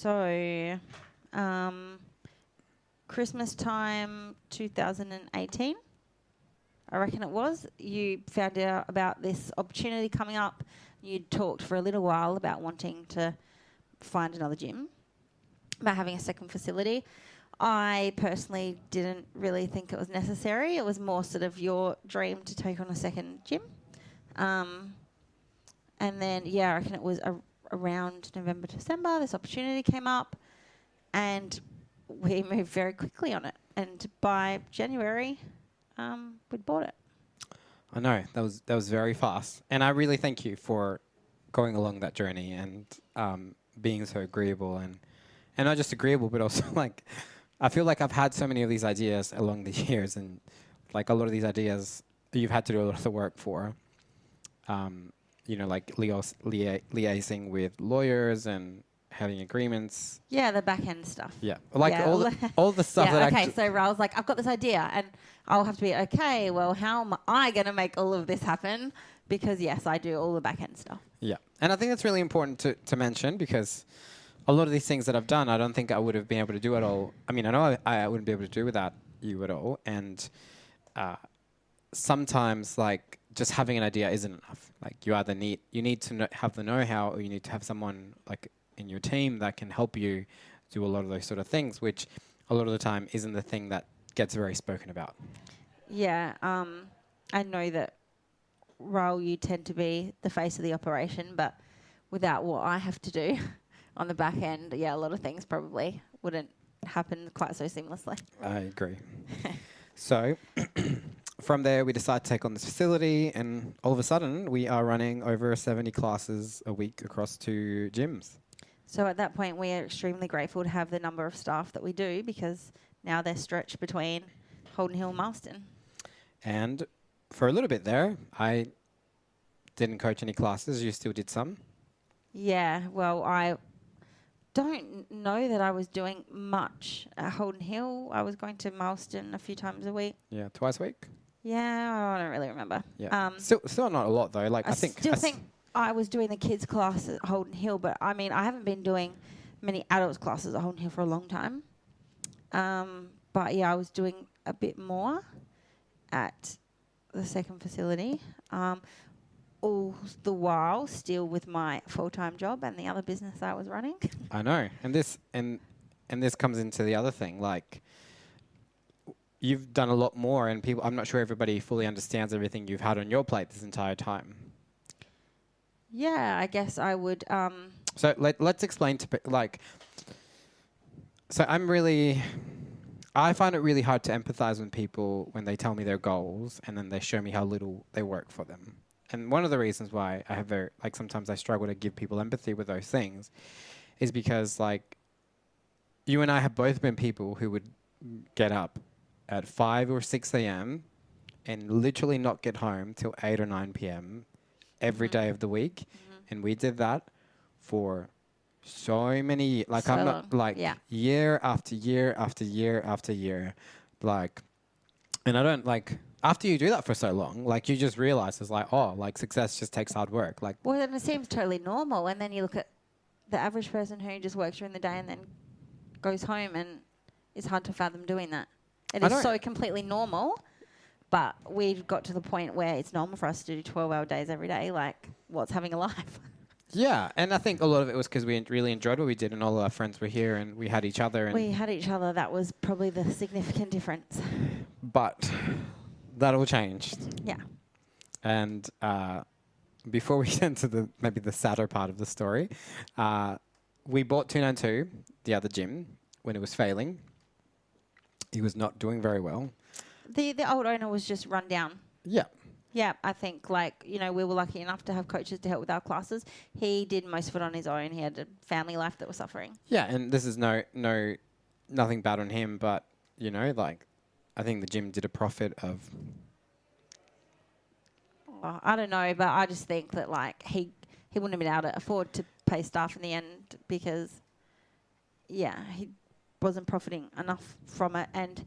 So, um, Christmas time 2018, I reckon it was. You found out about this opportunity coming up. You'd talked for a little while about wanting to find another gym, about having a second facility. I personally didn't really think it was necessary. It was more sort of your dream to take on a second gym. And then, yeah, I reckon it was around November, December, this opportunity came up and we moved very quickly on it. And by January, we'd bought it. I know that was very fast, and I really thank you for going along that journey and being so agreeable and not just agreeable, but also like I feel like I've had so many of these ideas along the years, and like a lot of these ideas you've had to do a lot of the work for. Like liaising with lawyers and having agreements. Yeah, the back end stuff. Yeah, like Yeah, all the stuff yeah, that okay, so Raul's like, I've got this idea and I'll have to be, okay, well, how am I going to make all of this happen? Because, yes, I do all the back end stuff. Yeah, and I think that's really important to mention because a lot of these things that I've done, I don't think I would have been able to do at all. I mean, I know I wouldn't be able to do without you at all, and sometimes, like, just having an idea isn't enough. Like, you need to have the know-how, or you need to have someone, like, in your team that can help you do a lot of those sort of things, which a lot of the time isn't the thing that gets very spoken about. Yeah, I know that, Raul, you tend to be the face of the operation, but without what I have to do on the back end, yeah, a lot of things probably wouldn't happen quite so seamlessly. I agree. So from there, we decided to take on this facility, and all of a sudden, we are running over 70 classes a week across 2 gyms. So at that point, we are extremely grateful to have the number of staff that we do because now they're stretched between Holden Hill and Marston. And for a little bit there, I didn't coach any classes. You still did some? Yeah, well, I don't know that I was doing much at Holden Hill. I was going to Marston a few times a week. Yeah, twice a week? Yeah, I don't really remember. Yeah. Still not a lot, though. Like, I think I was doing the kids' class at Holden Hill, but I mean, I haven't been doing many adults classes at Holden Hill for a long time. But yeah, I was doing a bit more at the second facility. All the while still with my full-time job and the other business I was running. I know. And this comes into the other thing. Like, you've done a lot more, and I'm not sure everybody fully understands everything you've had on your plate this entire time. Yeah, I guess I would. So let's explain So I find it really hard to empathize with people when they tell me their goals and then they show me how little they work for them. And one of the reasons why I have sometimes I struggle to give people empathy with those things is because, like, you and I have both been people who would get up at 5 or 6 a.m. and literally not get home till 8 or 9 p.m. every day of the week. Mm-hmm. And we did that for so many, like, I'm not, like, year after year after year after year. Like, and I don't, like, after you do that for so long, like, you just realize it's like, oh, like, success just takes hard work. Like, well, then it seems totally normal. And then you look at the average person who just works during the day and then goes home, and it's hard to fathom doing that. It is so completely normal, but we've got to the point where it's normal for us to do 12-hour days every day. Like, what's having a life? Yeah, and I think a lot of it was because we really enjoyed what we did, and all our friends were here, and we had each other. And we had each other. That was probably the significant difference. But that all changed. Yeah. And before we get into maybe the sadder part of the story, we bought 292, the other gym, when it was failing. He was not doing very well. The old owner was just run down. Yeah. Yeah, I think, like, we were lucky enough to have coaches to help with our classes. He did most of it on his own. He had a family life that was suffering. Yeah, and this is nothing bad on him, but, like, I think the gym did a profit of... Oh, I don't know, but I just think that, like, he wouldn't have been able to afford to pay staff in the end because, yeah, he wasn't profiting enough from it. And,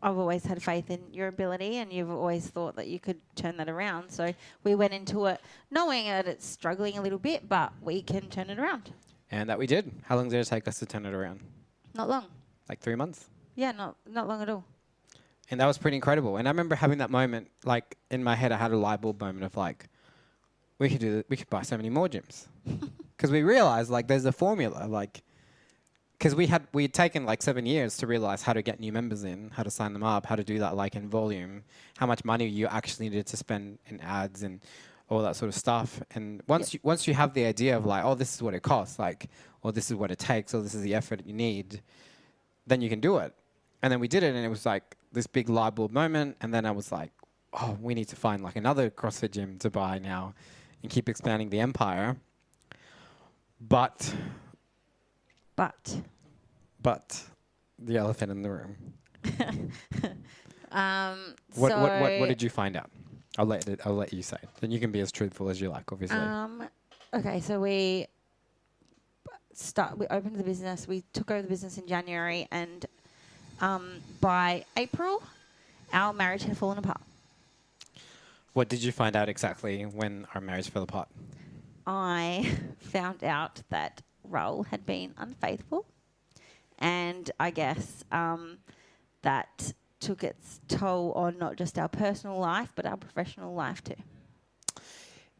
I've always had faith in your ability, and you've always thought that you could turn that around. So we went into it knowing that it's struggling a little bit, but we can turn it around. and that we did. How long did it take us to turn it around? Not long. Like 3 months. Yeah, not long at all. And that was pretty incredible. And I remember having that moment, like in my head, I had a light bulb moment of like, we could buy so many more gyms, because we realized like there's a formula, like, because we had taken like 7 years to realize how to get new members in, how to sign them up, how to do that like in volume, how much money you actually needed to spend in ads and all that sort of stuff. And once you have the idea of like, oh, this is what it costs, like, or this is what it takes, or this is the effort you need, then you can do it. And then we did it, and it was like this big light bulb moment. And then I was like, oh, we need to find like another CrossFit gym to buy now and keep expanding the empire. But the elephant in the room. What did you find out? I'll let you say. Then you can be as truthful as you like, obviously. Okay, so we opened the business. We took over the business in January, and by April, our marriage had fallen apart. What did you find out exactly when our marriage fell apart? I found out that Raul had been unfaithful, and I guess that took its toll on not just our personal life, but our professional life too.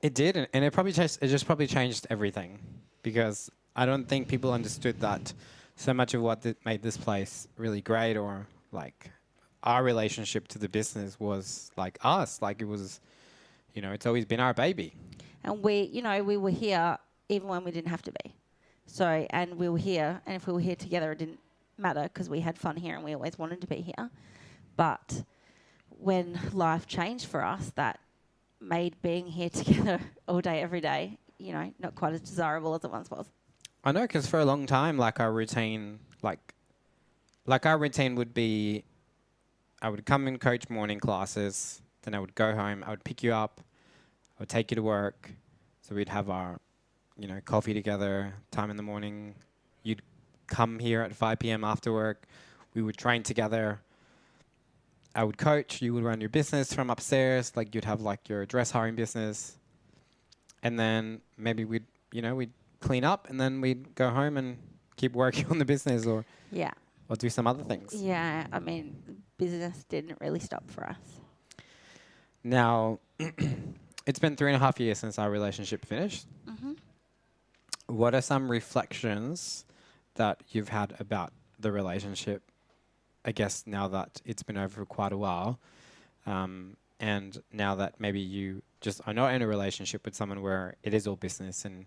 It did, and it just probably changed everything, because I don't think people understood that so much of what made this place really great, or like our relationship to the business, was like us. Like it was, it's always been our baby. And we were here even when we didn't have to be. So, and we were here, and if we were here together, it didn't matter because we had fun here and we always wanted to be here. But when life changed for us, that made being here together all day, every day, not quite as desirable as it once was. I know, because for a long time, like our routine, would be, I would come and coach morning classes, then I would go home, I would pick you up, I would take you to work, so we'd have our, coffee together, time in the morning. You'd come here at 5 p.m. after work. We would train together. I would coach. You would run your business from upstairs. Like you'd have like your dress hiring business, and then maybe we'd clean up, and then we'd go home and keep working on the business, or do some other things. Yeah, I mean, business didn't really stop for us. Now, it's been 3.5 years since our relationship finished. Mm-hmm. What are some reflections that you've had about the relationship, I guess, now that it's been over for quite a while, and now that maybe you just are not in a relationship with someone where it is all business, and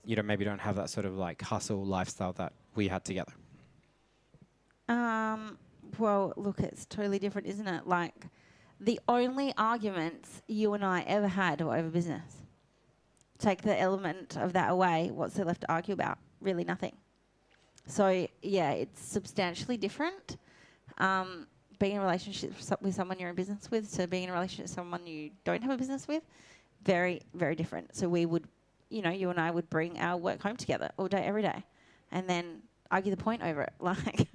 maybe don't have that sort of like hustle lifestyle that we had together? Well, look, it's totally different, isn't it? Like, the only arguments you and I ever had were over business. Take the element of that away, what's there left to argue about? Really nothing. So, yeah, it's substantially different. Being in a relationship with someone you're in business with to being in a relationship with someone you don't have a business with, very, very different. So we would, you and I would bring our work home together all day, every day, and then argue the point over it. Like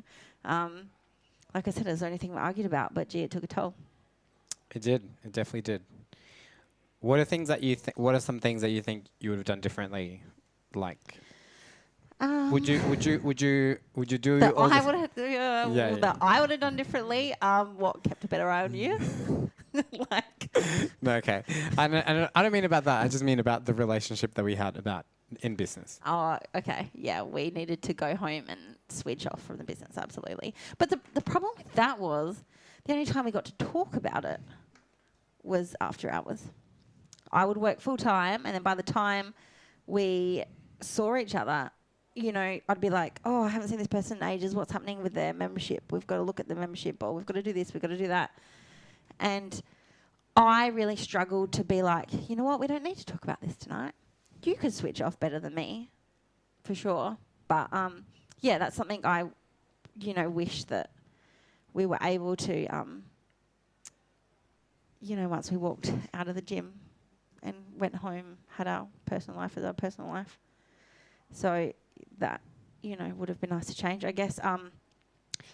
I said, it was the only thing we argued about, but gee, it took a toll. It did. It definitely did. What are things that what are some things that you think you would have done differently? Like, would you do that all I would have that I would have done differently? What kept a better eye on you? No, okay. I don't mean about that. I just mean about the relationship that we had in business. Oh, okay. Yeah, we needed to go home and switch off from the business, absolutely. But the problem with that was the only time we got to talk about it was after hours. I would work full time, and then by the time we saw each other, I'd be like, oh, I haven't seen this person in ages. What's happening with their membership? We've got to look at the membership, or we've got to do this, we've got to do that. And I really struggled to be like, you know what, we don't need to talk about this tonight. You could switch off better than me, for sure. But, that's something I, wish that we were able to, once we walked out of the gym and went home, had our personal life as our personal life. So that, would have been nice to change. I guess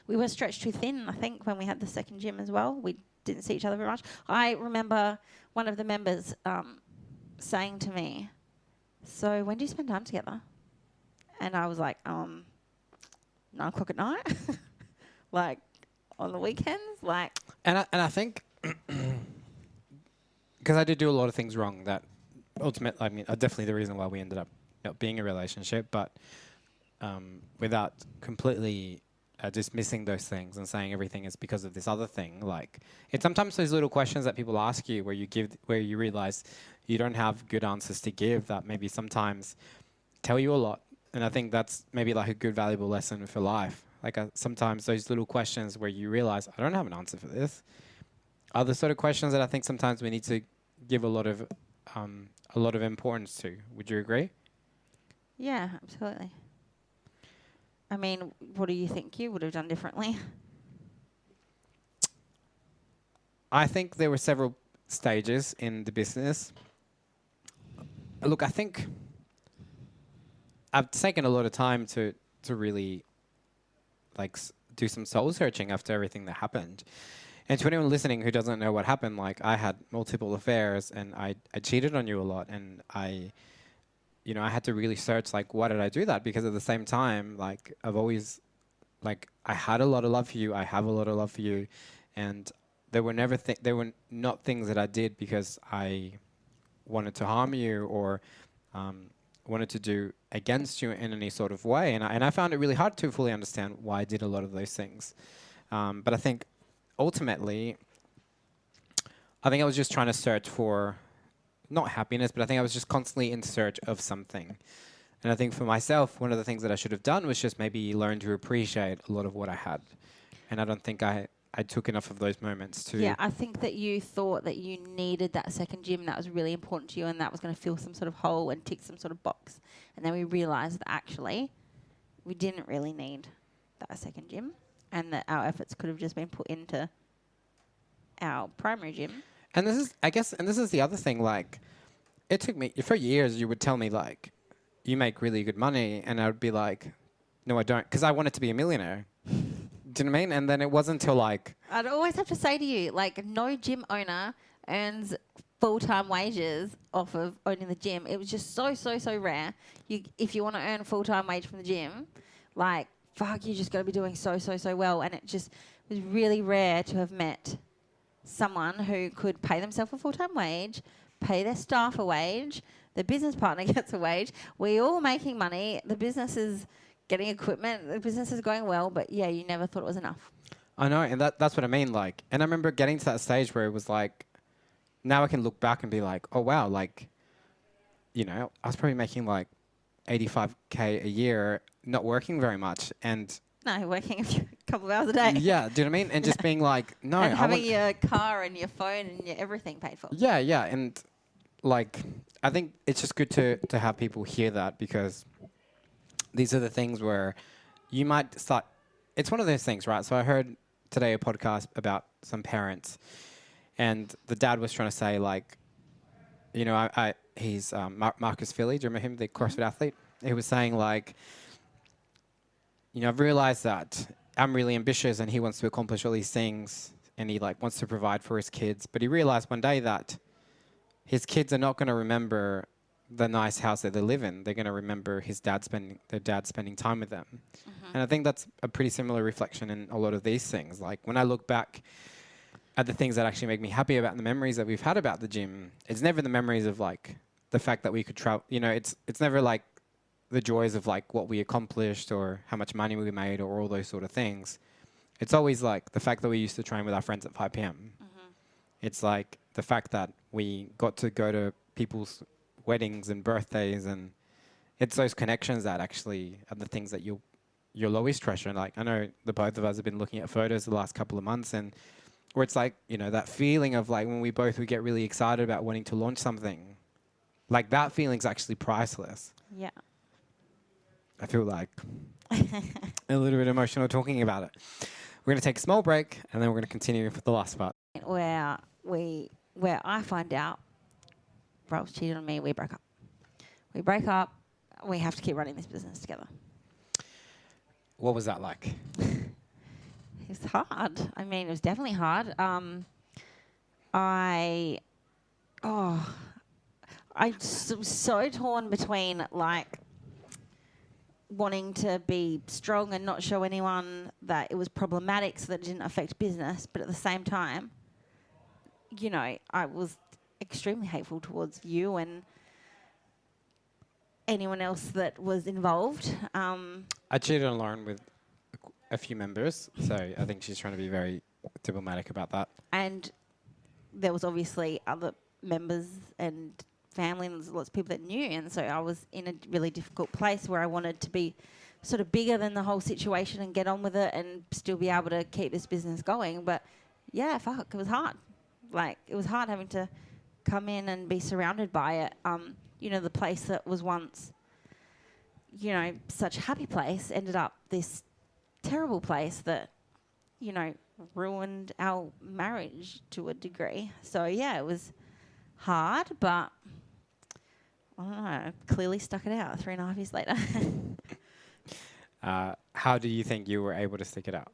we were stretched too thin, I think, when we had the second gym as well. We didn't see each other very much. I remember one of the members saying to me, so when do you spend time together? And I was like, 9:00 at night, like on the weekends, like. And I think because I did do a lot of things wrong that ultimately, I mean, are definitely the reason why we ended up not being in a relationship, but without completely dismissing those things and saying everything is because of this other thing. Like, it's sometimes those little questions that people ask you where you realize you don't have good answers to give that maybe sometimes tell you a lot. And I think that's maybe like a good, valuable lesson for life. Like sometimes those little questions where you realize I don't have an answer for this are the sort of questions that I think sometimes we need to give a lot of importance to. Would you agree? Yeah, absolutely. I mean, what do you think you would have done differently? I think there were several stages in the business. Look, I think I've taken a lot of time to really like do some soul searching after everything that happened. And to anyone listening who doesn't know what happened, like I had multiple affairs and I cheated on you a lot, and I had to really search like why did I do that? Because at the same time, like I've always like I had a lot of love for you, I have a lot of love for you, and there were not things that I did because I wanted to harm you or wanted to do against you in any sort of way. And I found it really hard to fully understand why I did a lot of those things. But I think ultimately, I think I was just trying to search for not happiness, but I think I was just constantly in search of something. And I think for myself, one of the things that I should have done was just maybe learn to appreciate a lot of what I had. And I don't think I took enough of those moments to... Yeah, I think that you thought that you needed that second gym, that was really important to you, and that was going to fill some sort of hole and tick some sort of box. And then we realised that actually we didn't really need that second gym, and that our efforts could have just been put into our primary gym. And this is, I guess, and this is the other thing, like, it took me, for years you would tell me, like, you make really good money, and I would be like, no, I don't, because I wanted to be a millionaire. Do you know what I mean? And then it wasn't until like... I'd always have to say to you, like, no gym owner earns full-time wages off of owning the gym. It was just so rare. If you want to earn a full-time wage from the gym, like, fuck, you just got to be doing so well. And it just was really rare to have met someone who could pay themselves a full-time wage, pay their staff a wage, the business partner gets a wage. We're all making money. The business is getting equipment. The business is going well, but yeah, you never thought it was enough. I know, and that's what I mean. Like, and I remember getting to that stage where it was like, now I can look back and be like, oh wow, like, I was probably making like 85K a year, not working very much, and no, working a couple of hours a day. Yeah, do you know what I mean? And just being like, no, and having your car and your phone and your everything paid for. Yeah, and like, I think it's just good to have people hear that, because these are the things where you might start. It's one of those things, right? So I heard today a podcast about some parents, and the dad was trying to say, like, he's Marcus Philly. Do you remember him, the CrossFit athlete? He was saying, like, I've realized that I'm really ambitious, and he wants to accomplish all these things, and he like wants to provide for his kids. But he realized one day that his kids are not going to remember the nice house that they live in. They're going to remember their dad spending time with them. Mm-hmm. And I think that's a pretty similar reflection in a lot of these things. Like, when I look back at the things that actually make me happy about the memories that we've had about the gym, it's never the memories of like the fact that we could travel. It's never like the joys of like what we accomplished or how much money we made or all those sort of things. It's always like the fact that we used to train with our friends at 5 p.m. Mm-hmm. It's like the fact that we got to go to people's weddings and birthdays, and it's those connections that actually are the things that you'll always treasure. And like, I know the both of us have been looking at photos the last couple of months, and where it's like, that feeling of like when we get really excited about wanting to launch something, like that feeling's actually priceless. Yeah. I feel like a little bit emotional talking about it. We're going to take a small break, and then we're going to continue for the last part. Where I find out Rolf's cheated on me, we broke up. We break up. We have to keep running this business together. What was that like? It was hard. I mean, it was definitely hard. I'm so torn between like wanting to be strong and not show anyone that it was problematic so that it didn't affect business. But at the same time, you know, I was extremely hateful towards you and anyone else that was involved. I cheated on Lauren with a few members, so I think she's trying to be very diplomatic about that. And there was obviously other members and family and lots of people that knew. And so I was in a really difficult place where I wanted to be sort of bigger than the whole situation and get on with it and still be able to keep this business going. But yeah, fuck, it was hard. Like, it was hard having to come in and be surrounded by it. You know, the place that was once, you know, such a happy place ended up this terrible place that, you know, ruined our marriage to a degree. So yeah, it was hard, but I don't know, I clearly stuck it out 3.5 years later. How do you think you were able to stick it out?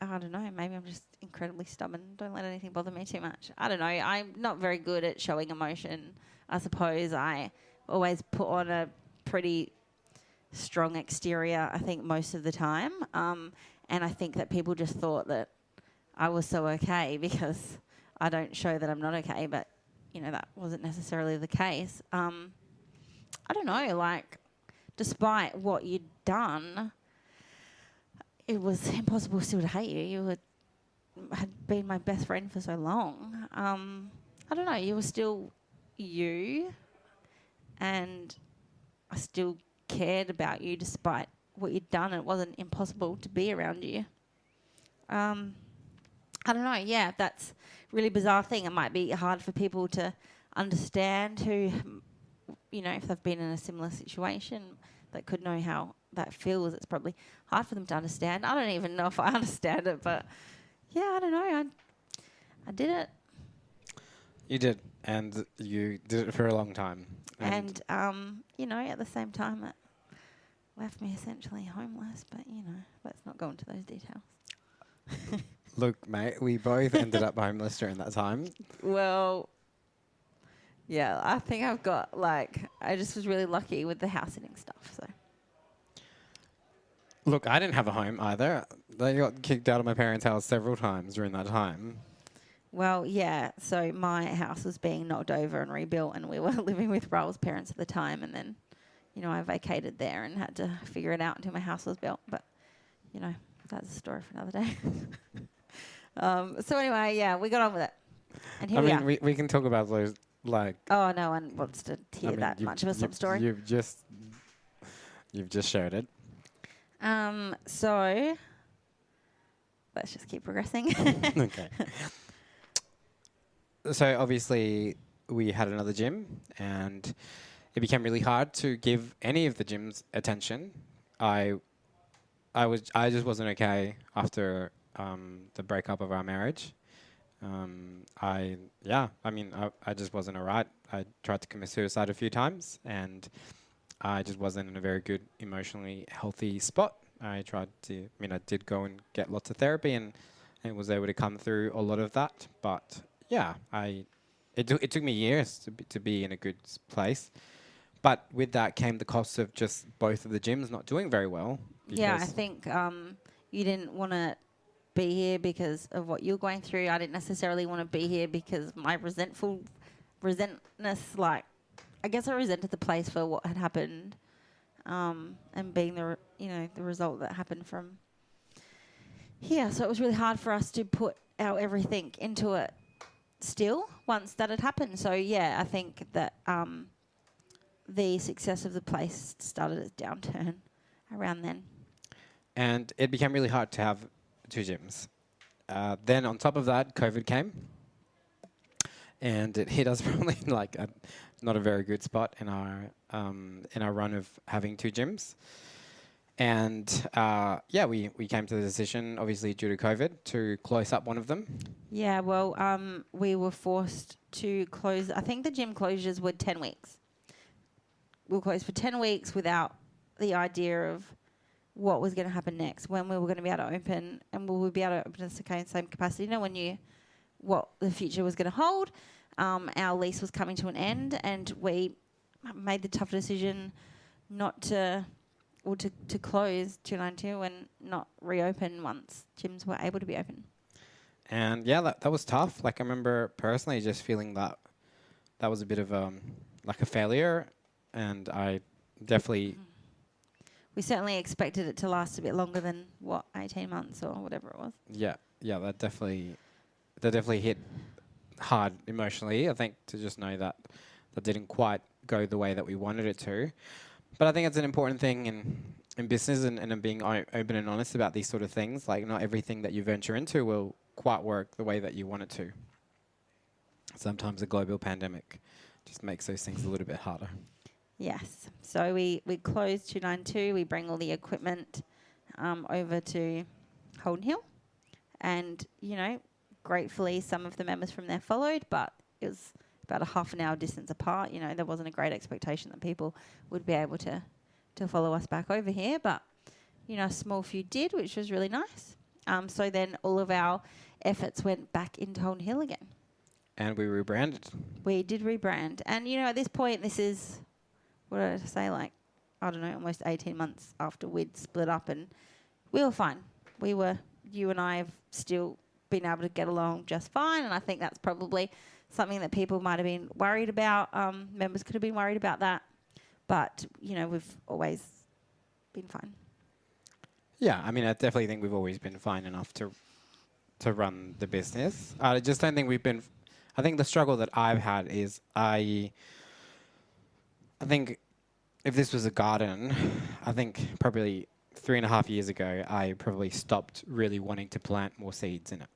I don't know, maybe I'm just incredibly stubborn. Don't let anything bother me too much. I don't know, I'm not very good at showing emotion. I suppose I always put on a pretty strong exterior, I think, most of the time. And I think that people just thought that I was so okay because I don't show that I'm not okay, but, you know, that wasn't necessarily the case. I don't know, like, despite what you'd done, it was impossible still to hate you. You had been my best friend for so long. I don't know, you were still you, and I still cared about you despite what you'd done. It wasn't impossible to be around you. I don't know, yeah, that's a really bizarre thing. It might be hard for people to understand who, you know, if they've been in a similar situation, that could know how that feels. It's probably hard for them to understand. I don't even know if I understand it, but yeah, I don't know. I did it. You did, and you did it for a long time. And you know, at the same time, it left me essentially homeless. But, you know, let's not go into those details. Look, mate, we both ended up homeless during that time. Well, yeah, I think I've got, like, I just was really lucky with the house sitting stuff. So Look, I didn't have a home either. They got kicked out of my parents' house several times during that time. well, yeah. So my house was being knocked over and rebuilt, and we were living with Raul's parents at the time. And then, you know, I vacated there and had to figure it out until my house was built. But, you know, that's a story for another day. So anyway, yeah, we got on with it. And here I we mean, are. we can talk about those, like... Oh, no one wants to hear that much of a sob story. You've just shared it. So let's just keep progressing. Okay. So obviously we had another gym, and it became really hard to give any of the gyms attention. I just wasn't okay after the breakup of our marriage. I just wasn't alright. I tried to commit suicide a few times, and I just wasn't in a very good, emotionally healthy spot. I did go and get lots of therapy, and was able to come through a lot of that. But yeah, it took me years to be in a good place. But with that came the cost of just both of the gyms not doing very well. Yeah, I think you didn't want to be here because of what you're going through. I didn't necessarily want to be here because my resentness, like, I guess I resented the place for what had happened, and being the result that happened from here. So it was really hard for us to put our everything into it still once that had happened. So yeah, I think that the success of the place started its downturn around then. And it became really hard to have two gyms. Then on top of that, COVID came, and it hit us probably like not a very good spot in our run of having two gyms. And we came to the decision, obviously due to COVID, to close up one of them. Yeah, well, we were forced to close. I think the gym closures were 10 weeks. We were closed for 10 weeks without the idea of what was going to happen next, when we were going to be able to open, and will we be able to open in the same capacity, you know, what the future was going to hold. our lease was coming to an end, and we made the tough decision not to, or to close 292 and not reopen once gyms were able to be open. And yeah, that was tough. Like I remember personally just feeling that was a bit of like a failure, and I definitely We certainly expected it to last a bit longer than 18 months or whatever it was. yeah that definitely hit hard emotionally. I think to just know that didn't quite go the way that we wanted it to. But I think it's an important thing in business and in being open and honest about these sort of things. Like not everything that you venture into will quite work the way that you want it to. Sometimes a global pandemic just makes those things a little bit harder. Yes. So we closed 292. We bring all the equipment over to Holden Hill. And, gratefully some of the members from there followed, but it was about a half an hour distance apart. There wasn't a great expectation that people would be able to follow us back over here. But, a small few did, which was really nice. So then all of our efforts went back into Holden Hill again. And we rebranded. We did rebrand. And, at this point, this is, what did I say, almost 18 months after we'd split up, and we were fine. You and I have still been able to get along just fine, and I think that's probably something that people might have been worried about. Members could have been worried about that. But, we've always been fine. Yeah, I mean, I definitely think we've always been fine enough to run the business. I just don't think we've been... I think the struggle that I've had is I think if this was a garden, I think probably 3.5 years ago, I probably stopped really wanting to plant more seeds in it.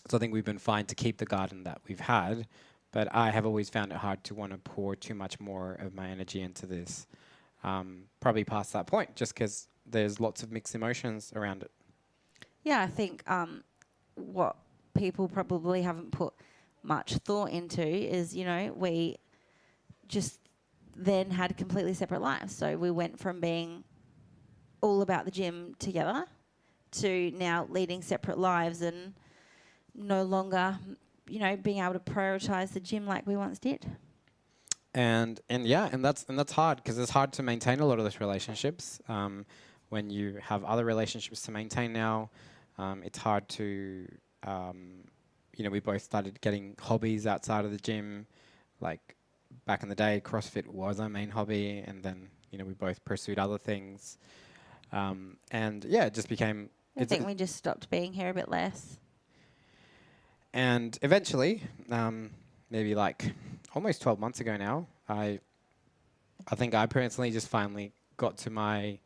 So I think we've been fine to keep the garden that we've had, but I have always found it hard to want to pour too much more of my energy into this, probably past that point, just because there's lots of mixed emotions around it. Yeah, I think what people probably haven't put much thought into is, we just then had completely separate lives. So we went from being all about the gym together to now leading separate lives and no longer, being able to prioritize the gym like we once did. And that's hard because it's hard to maintain a lot of those relationships. When you have other relationships to maintain now, it's hard to, we both started getting hobbies outside of the gym. Like back in the day, CrossFit was our main hobby, and then, we both pursued other things. It just became... I think we just stopped being here a bit less. And eventually, maybe almost 12 months ago now, I think I personally just finally got to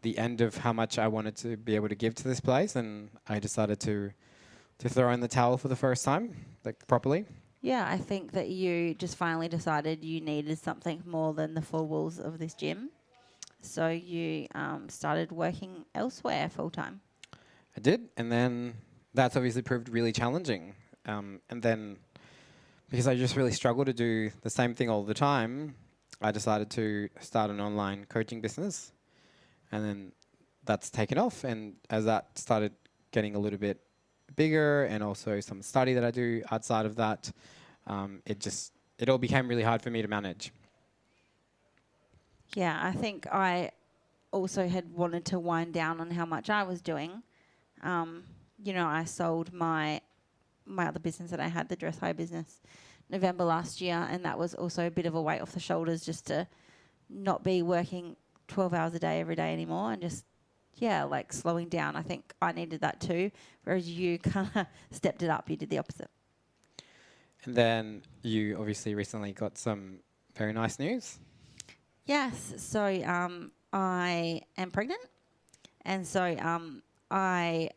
the end of how much I wanted to be able to give to this place, and I decided to throw in the towel for the first time, properly. Yeah, I think that you just finally decided you needed something more than the four walls of this gym. So you started working elsewhere full time. I did, and then that's obviously proved really challenging. And then because I just really struggled to do the same thing all the time, I decided to start an online coaching business. And then that's taken off. And as that started getting a little bit bigger, and also some study that I do outside of that, it all became really hard for me to manage. Yeah, I think I also had wanted to wind down on how much I was doing. I sold my other business that I had, the dress hire business, November last year, and that was also a bit of a weight off the shoulders just to not be working 12 hours a day every day anymore, and just slowing down. I think I needed that too, whereas you kind of stepped it up. You did the opposite. And then you obviously recently got some very nice news. Yes, so I am pregnant, and so I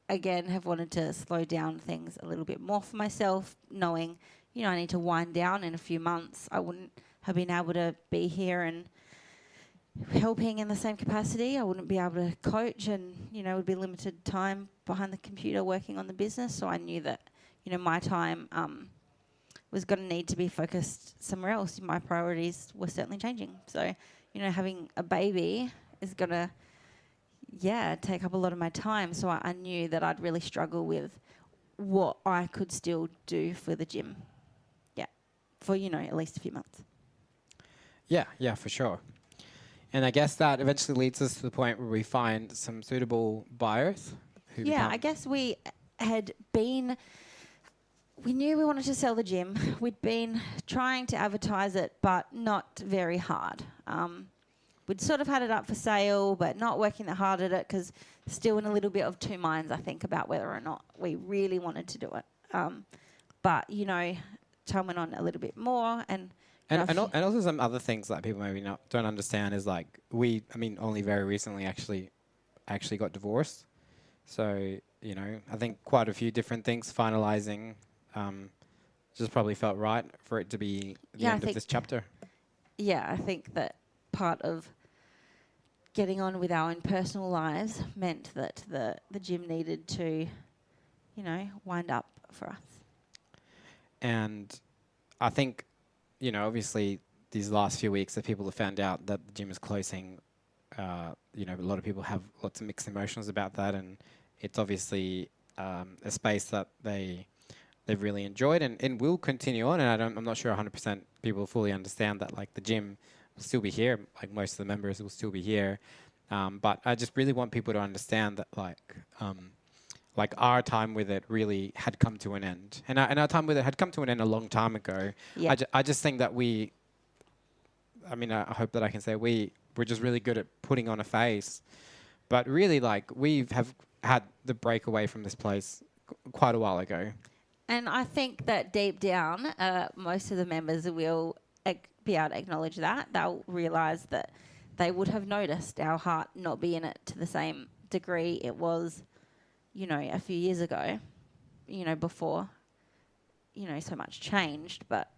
again have wanted to slow down things a little bit more for myself, knowing I need to wind down in a few months. I wouldn't have been able to be here and helping in the same capacity. I wouldn't be able to coach, and it would be limited time behind the computer working on the business. So I knew that my time was going to need to be focused somewhere else. My priorities were certainly changing. So having a baby is going to take up a lot of my time. So I knew that I'd really struggle with what I could still do for the gym. Yeah. For, at least a few months. Yeah, for sure. And I guess that eventually leads us to the point where we find some suitable buyers who Yeah, become I guess we knew we wanted to sell the gym. We'd been trying to advertise it, but not very hard. We'd sort of had it up for sale, but not working that hard at it because still in a little bit of two minds, I think, about whether or not we really wanted to do it. But, time went on a little bit more and and also some other things that people maybe don't understand is like only very recently actually got divorced. So, I think quite a few different things finalizing just probably felt right for it to be the end of this chapter. Yeah, I think that part of getting on with our own personal lives meant that the gym needed to, wind up for us. And I think, obviously these last few weeks that people have found out that the gym is closing, a lot of people have lots of mixed emotions about that, and it's obviously a space that they've really enjoyed and will continue on. And I'm not sure 100% people fully understand that, like, the gym will still be here, like most of the members will still be here. But I just really want people to understand that, like our time with it really had come to an end, and our time with it had come to an end a long time ago. Yeah. I just think that I hope that I can say we're just really good at putting on a face, but really, like, we have had the break away from this place quite a while ago. And I think that deep down, most of the members will be able to acknowledge that. They'll realise that they would have noticed our heart not be in it to the same degree it was, a few years ago, before, so much changed. But,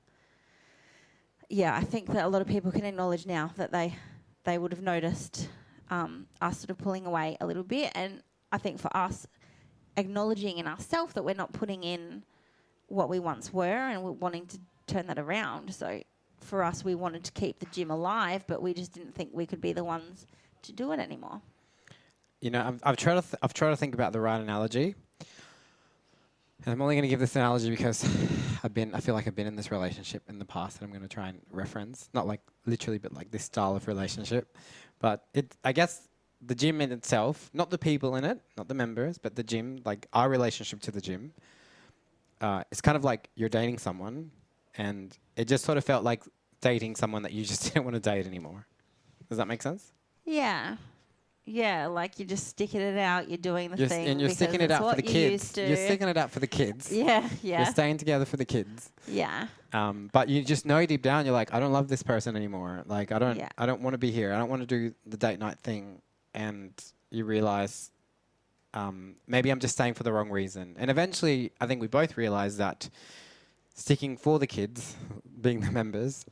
yeah, I think that a lot of people can acknowledge now that they would have noticed us sort of pulling away a little bit. And I think for us, acknowledging in ourselves that we're not putting in what we once were and we're wanting to turn that around. So for us, we wanted to keep the gym alive, but we just didn't think we could be the ones to do it anymore. I've tried to think about the right analogy, and I'm only going to give this analogy because I feel like I've been in this relationship in the past, and I'm going to try and reference, not like literally, but like this style of relationship. But I guess the gym in itself, not the people in it, not the members, but the gym, like our relationship to the gym, it's kind of like you're dating someone, and it just sort of felt like dating someone that you just didn't want to date anymore. Does that make sense? Yeah. Yeah, like you're just sticking it out, you're doing the thing. And you're sticking it out for the kids. You're sticking it out for the kids. Yeah. You're staying together for the kids. Yeah. But you just know deep down, you're like, I don't love this person anymore. Like, I don't want to be here. I don't want to do the date night thing. And you realize, maybe I'm just staying for the wrong reason. And eventually, I think we both realize that sticking for the kids, being the members,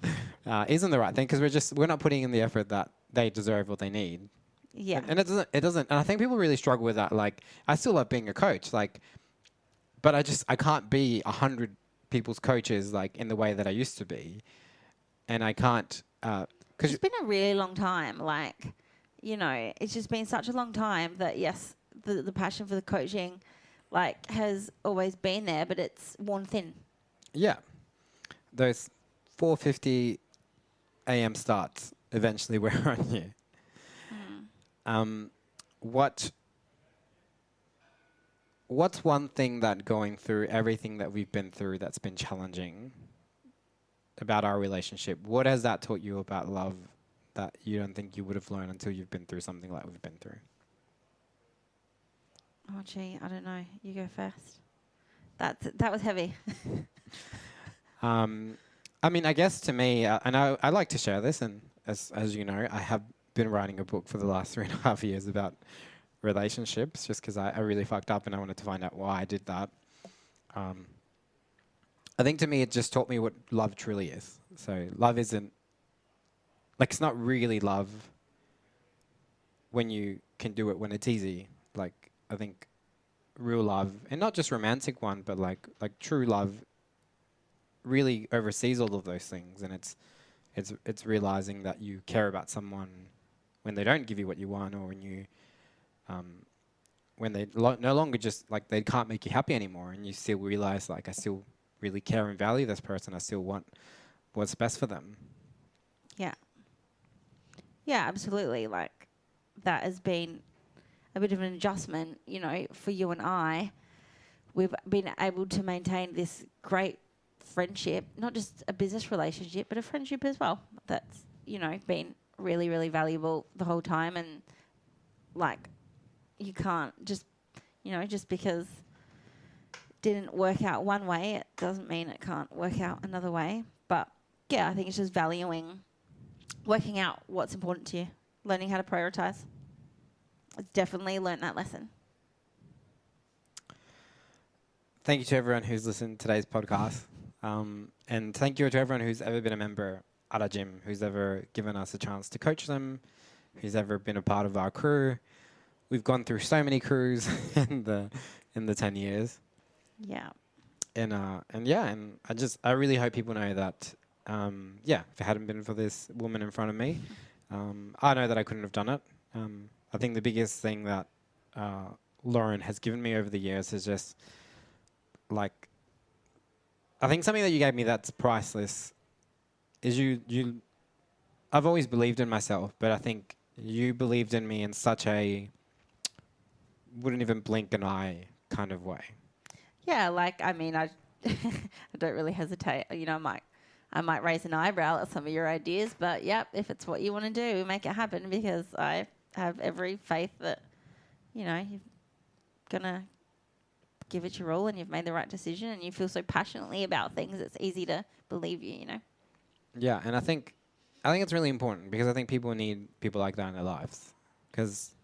isn't the right thing because we're not putting in the effort that they deserve or they need. Yeah. And it doesn't, and I think people really struggle with that. Like, I still love being a coach, like, but I can't be 100 people's coaches, like, in the way that I used to be. And I can't, it's been a really long time. Like, it's just been such a long time that, yes, the passion for the coaching, like, has always been there, but it's worn thin. Yeah. Those 4:50 a.m. starts eventually wear on you. What's one thing that going through everything that we've been through that's been challenging about our relationship? What has that taught you about love that you don't think you would have learned until you've been through something like we've been through? Oh, gee, I don't know. You go first. That was heavy. I guess to me, and I like to share this, and as you know, I have been writing a book for the last 3.5 years about relationships just because I really fucked up and I wanted to find out why I did that. I think to me it just taught me what love truly is. So love isn't, like, it's not really love when you can do it when it's easy. Like, I think real love, and not just romantic one, but like true love really oversees all of those things, and it's realizing that you care about someone when they don't give you what you want, or when they no longer just like they can't make you happy anymore, and you still realize like I still really care and value this person. I still want what's best for them. Yeah. Yeah, absolutely. Like that has been a bit of an adjustment, you know, for you and I. We've been able to maintain this great friendship, not just a business relationship, but a friendship as well. That's, you know, been really, really valuable the whole time. And like, you can't just, you know, just because it didn't work out one way, it doesn't mean it can't work out another way. But yeah, I think it's just valuing, working out what's important to you, learning how to prioritize. I've definitely learned that lesson. Thank you to everyone who's listened to today's podcast. And thank you to everyone who's ever been a member at our gym, who's ever given us a chance to coach them, who's ever been a part of our crew. We've gone through so many crews in the 10 years. Yeah. And I really hope people know that, if it hadn't been for this woman in front of me, I know that I couldn't have done it. I think the biggest thing that Lauren has given me over the years is just like, I think something that you gave me that's priceless is I've always believed in myself, but I think you believed in me in such a wouldn't even blink an eye kind of way. Yeah, like, I mean, I don't really hesitate. You know, I might raise an eyebrow at some of your ideas, but yep, if it's what you want to do, make it happen, because I have every faith that, you know, you're going to give it your all and you've made the right decision and you feel so passionately about things, it's easy to believe you, you know? Yeah, and I think it's really important because I think people need people like that in their lives. Because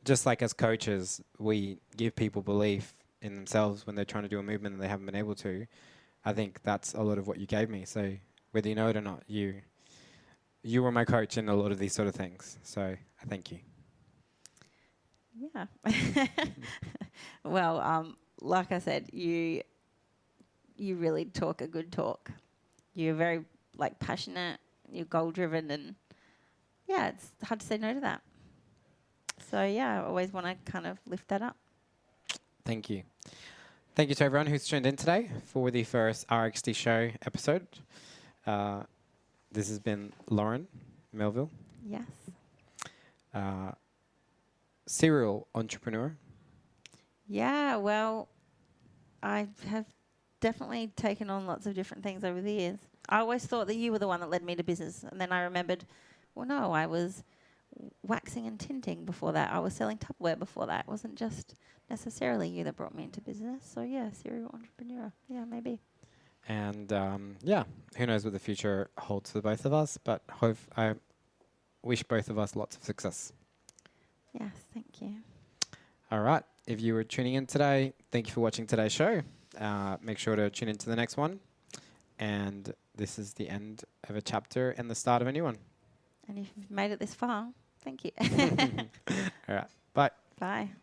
just like as coaches, we give people belief in themselves when they're trying to do a movement and they haven't been able to. I think that's a lot of what you gave me. So whether you know it or not, you were my coach in a lot of these sort of things. So I thank you. Yeah. Well, like I said, you really talk a good talk. You're very like passionate, you're goal driven, and yeah, it's hard to say no to that. So yeah, I always want to kind of lift that up. Thank you. Thank you to everyone who's tuned in today for the first RXD show episode. This has been Lauren Melville. Yes. Serial entrepreneur. Yeah, well, I have definitely taken on lots of different things over the years. I always thought that you were the one that led me to business. And then I remembered, well, no, I was waxing and tinting before that. I was selling Tupperware before that. It wasn't just necessarily you that brought me into business. So, yeah, serial entrepreneur. Yeah, maybe. And, who knows what the future holds for both of us. But I wish both of us lots of success. Yes, thank you. All right. If you were tuning in today, thank you for watching today's show. Make sure to tune into the next one. And this is the end of a chapter and the start of a new one. And if you've made it this far, thank you. All right. Bye. Bye.